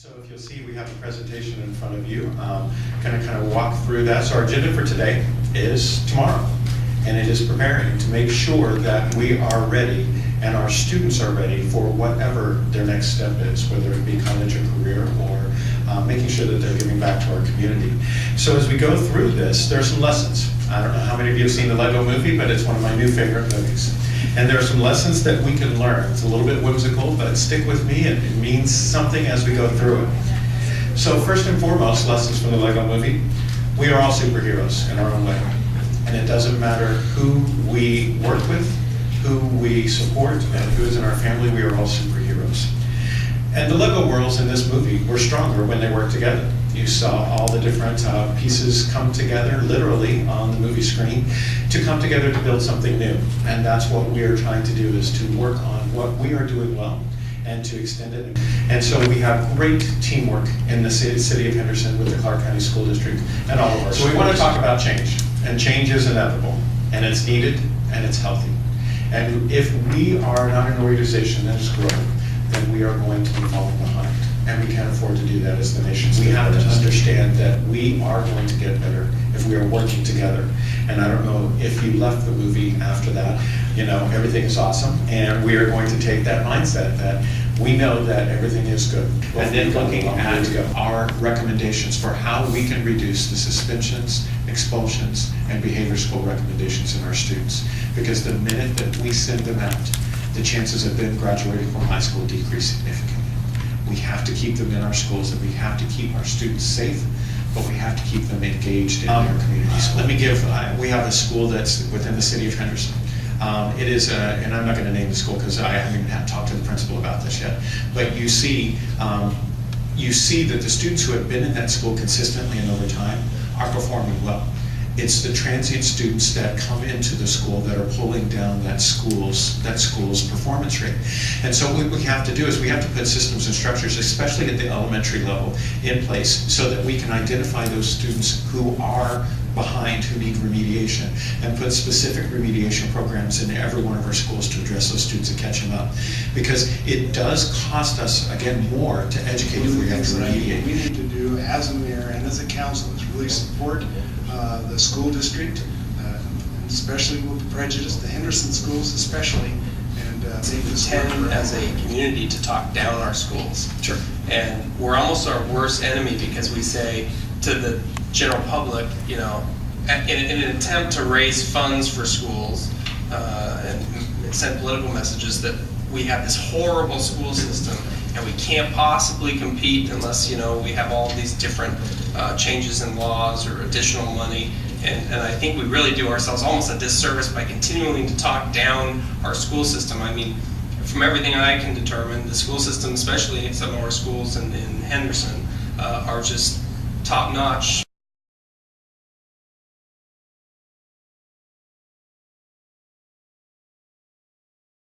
So if you'll see, we have a presentation in front of you. Going to kind of walk through that. So our agenda for today is tomorrow, and it is preparing to make sure that we are ready and our students are ready for whatever their next step is, whether it be college or career, or making sure that they're giving back to our community. So as we go through this, there are some lessons. I don't know how many of you have seen the Lego movie, but it's one of my new favorite movies. And there are some lessons that we can learn. It's a little bit whimsical, but stick with me, and it means something as we go through it. So first and foremost, lessons from the Lego movie. We are all superheroes in our own way. And it doesn't matter who we work with, who we support, and who is in our family, we are all superheroes. And the Lego worlds in this movie were stronger when they worked together. You saw all the different pieces come together, literally, on the movie screen, to come together to build something new. And that's what we are trying to do, is to work on what we are doing well and to extend it. And so we have great teamwork in the city of Henderson with the Clark County School District and all of our schools. So we want to talk about change. And change is inevitable. And it's needed, and it's healthy. And if we are not an organization that is growing, then we are going to be falling behind. And we can't afford to do that as the nation. We have to understand that we are going to get better if we are working together. And I don't know if you left the movie after that, you know, everything is awesome. And we are going to take that mindset that we know that everything is good. And then looking at our recommendations for how we can reduce the suspensions, expulsions, and behavior school recommendations in our students. Because the minute that we send them out, the chances of them graduating from high school decrease significantly. We have to keep them in our schools, and we have to keep our students safe, but we have to keep them engaged in their community school. Let me give, we have a school that's within the city of Henderson. It is, and I'm not going to name the school because I haven't even talked to the principal about this yet, but you see that the students who have been in that school consistently and over time are performing well. It's the transient students that come into the school that are pulling down that school's performance rate. And so what we have to do is we have to put systems and structures, especially at the elementary level, in place so that we can identify those students who are behind, who need remediation, and put specific remediation programs in every one of our schools to address those students and catch them up. Because it does cost us, again, more to educate if we have to remediate. What we need to do as a mayor and as a council is really support the school district, especially with the prejudice, the Henderson schools especially, and we tend as a community to talk down our schools. Sure. And we're almost our worst enemy because we say to the general public, you know, in an attempt to raise funds for schools and send political messages that we have this horrible school system and we can't possibly compete unless, you know, we have all these different changes in laws or additional money. And I think we really do ourselves almost a disservice by continuing to talk down our school system. I mean, from everything I can determine, the school system, especially some of our schools in Henderson, are just top-notch.